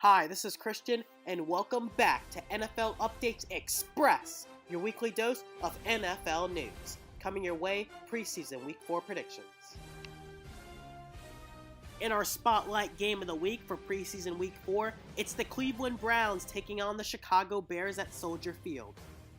Hi, this is Christian, and welcome back to NFL Updates Express, your weekly dose of NFL news. Coming your way, preseason Week 4 predictions. In our spotlight game of the week for preseason Week 4, it's the Cleveland Browns taking on the Chicago Bears at Soldier Field.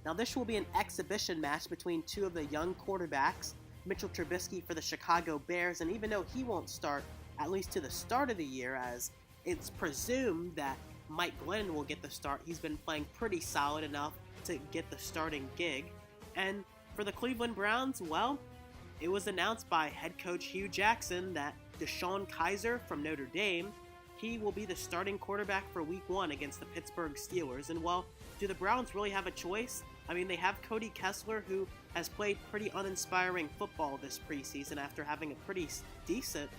Now this will be an exhibition match between two of the young quarterbacks, Mitchell Trubisky for the Chicago Bears, and even though he won't start, at least to the start of the year, as it's presumed that Mike Glennon will get the start. He's been playing pretty solid enough to get the starting gig. And for the Cleveland Browns, well, it was announced by head coach Hugh Jackson that DeShone Kizer from Notre Dame, he will be the starting quarterback for Week 1 against the Pittsburgh Steelers. And well, do the Browns really have a choice? I mean, they have Cody Kessler, who has played pretty uninspiring football this preseason after having a pretty decent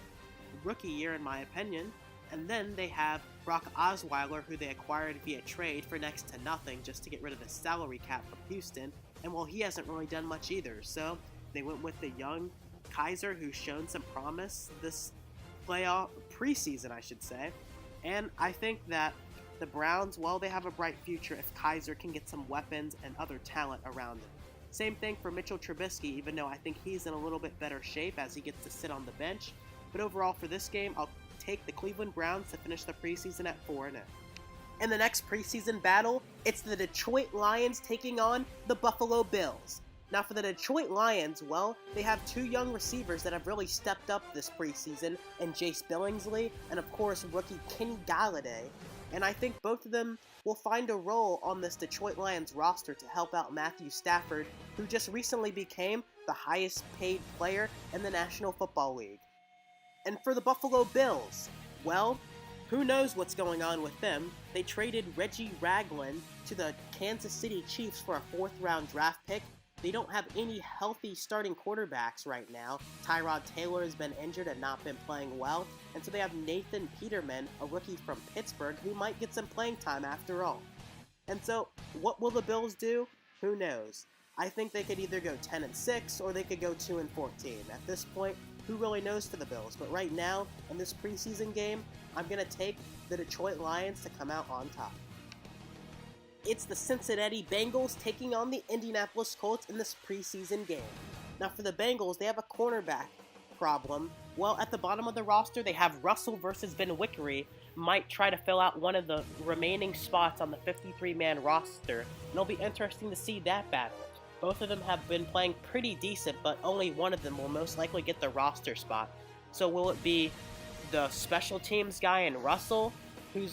rookie year, in my opinion. And then they have Brock Osweiler, who they acquired via trade for next to nothing just to get rid of the salary cap from Houston. And well, he hasn't really done much either. So they went with the young Kizer, who's shown some promise this preseason, I should say. And I think that the Browns, well, they have a bright future if Kizer can get some weapons and other talent around him. Same thing for Mitchell Trubisky, even though I think he's in a little bit better shape as he gets to sit on the bench. But overall, for this game, I'll take the Cleveland Browns to finish the preseason at 4-0. In the next preseason battle, it's the Detroit Lions taking on the Buffalo Bills. Now for the Detroit Lions, well, they have two young receivers that have really stepped up this preseason, in Jace Billingsley and of course rookie Kenny Galladay. And I think both of them will find a role on this Detroit Lions roster to help out Matthew Stafford, who just recently became the highest paid player in the National Football League. And for the Buffalo Bills, well, who knows what's going on with them? They traded Reggie Ragland to the Kansas City Chiefs for a 4th-round draft pick. They don't have any healthy starting quarterbacks right now. Tyrod Taylor has been injured and not been playing well. And so they have Nathan Peterman, a rookie from Pittsburgh, who might get some playing time after all. And so, what will the Bills do? Who knows? I think they could either go 10-6 or they could go 2-14. At this point, who really knows for the Bills? But right now, in this preseason game, I'm going to take the Detroit Lions to come out on top. It's the Cincinnati Bengals taking on the Indianapolis Colts in this preseason game. Now for the Bengals, they have a cornerback problem. Well, at the bottom of the roster, they have Russell versus Ben Wickery, might try to fill out one of the remaining spots on the 53-man roster, and it'll be interesting to see that battle. Both of them have been playing pretty decent, but only one of them will most likely get the roster spot. So will it be the special teams guy in Russell,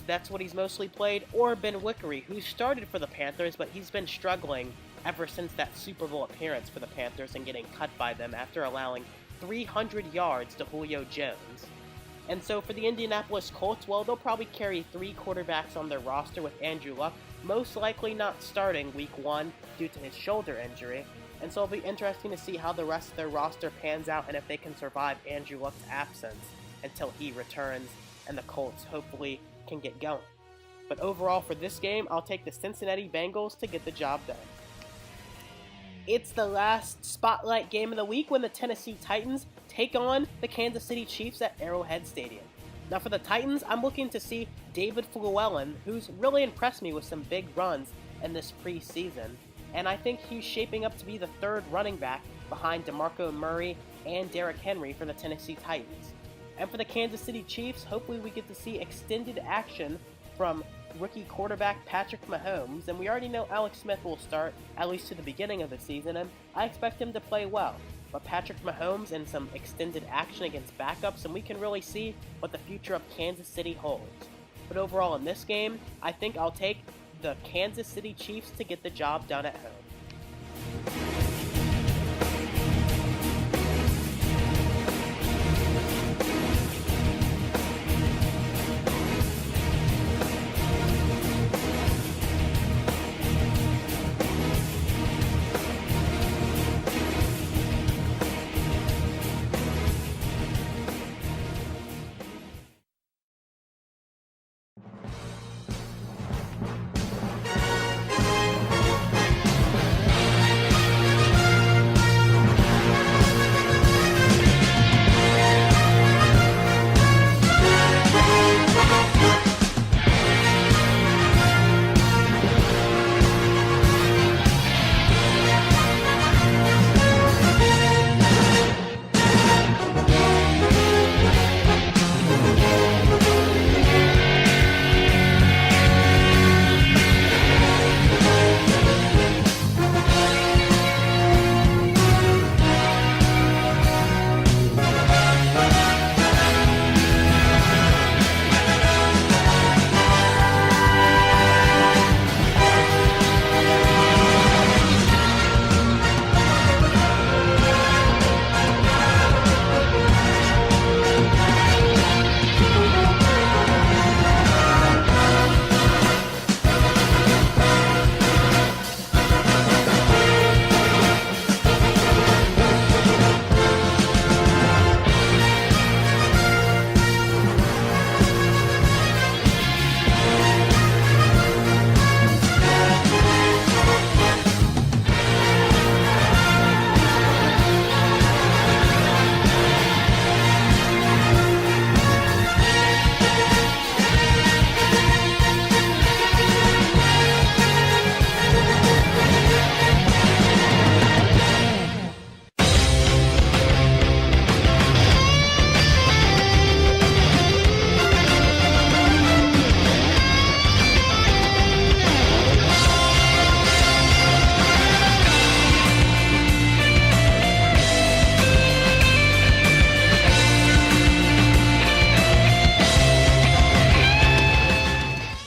that's what he's mostly played, or Ben Wickery, who started for the Panthers, but he's been struggling ever since that Super Bowl appearance for the Panthers and getting cut by them after allowing 300 yards to Julio Jones. And so for the Indianapolis Colts, well, they'll probably carry 3 quarterbacks on their roster, with Andrew Luck most likely not starting Week 1 due to his shoulder injury. And so it'll be interesting to see how the rest of their roster pans out and if they can survive Andrew Luck's absence until he returns and the Colts hopefully can get going. But overall for this game, I'll take the Cincinnati Bengals to get the job done. It's the last spotlight game of the week when the Tennessee Titans take on the Kansas City Chiefs at Arrowhead Stadium. Now for the Titans, I'm looking to see David Fluellen, who's really impressed me with some big runs in this preseason. And I think he's shaping up to be the 3rd running back behind DeMarco Murray and Derrick Henry for the Tennessee Titans. And for the Kansas City Chiefs, hopefully we get to see extended action from rookie quarterback Patrick Mahomes. And we already know Alex Smith will start, at least to the beginning of the season, and I expect him to play well. But Patrick Mahomes and some extended action against backups, and we can really see what the future of Kansas City holds. But overall in this game, I think I'll take the Kansas City Chiefs to get the job done at home.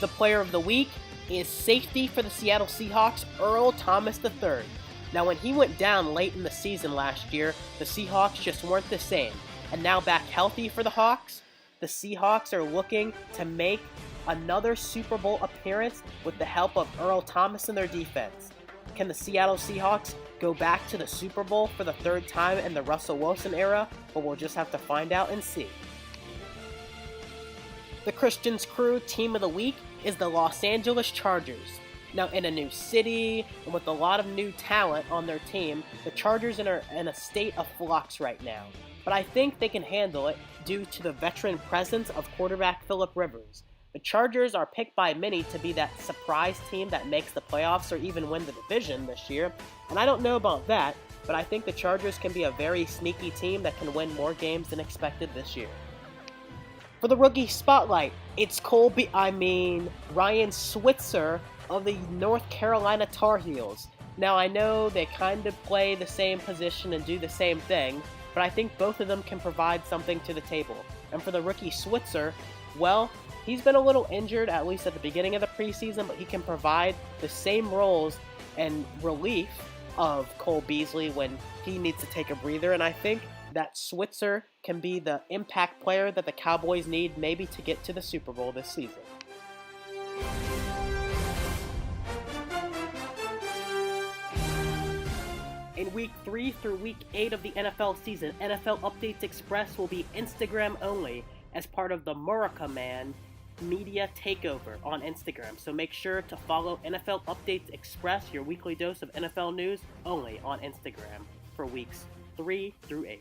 The player of the week is safety for the Seattle Seahawks, Earl Thomas III. Now, when he went down late in the season last year, the Seahawks just weren't the same. And now back healthy for the Hawks, the Seahawks are looking to make another Super Bowl appearance with the help of Earl Thomas in their defense. Can the Seattle Seahawks go back to the Super Bowl for the third time in the Russell Wilson era? But we'll just have to find out and see. The Christian's Crew Team of the Week is the Los Angeles Chargers. Now, in a new city and with a lot of new talent on their team, the Chargers are in a state of flux right now. But I think they can handle it due to the veteran presence of quarterback Phillip Rivers. The Chargers are picked by many to be that surprise team that makes the playoffs or even win the division this year. And I don't know about that, but I think the Chargers can be a very sneaky team that can win more games than expected this year. For the rookie spotlight, it's Ryan Switzer of the North Carolina Tar Heels. Now, I know they kind of play the same position and do the same thing, but I think both of them can provide something to the table. And for the rookie Switzer, well, he's been a little injured, at least at the beginning of the preseason, but he can provide the same roles and relief of Cole Beasley when he needs to take a breather, and I think that Switzer can be the impact player that the Cowboys need maybe to get to the Super Bowl this season. In Week 3 through Week 8 of the NFL season, NFL Updates Express will be Instagram only as part of the Murica Man media takeover on Instagram. So make sure to follow NFL Updates Express, your weekly dose of NFL news, only on Instagram for Weeks 3 through 8.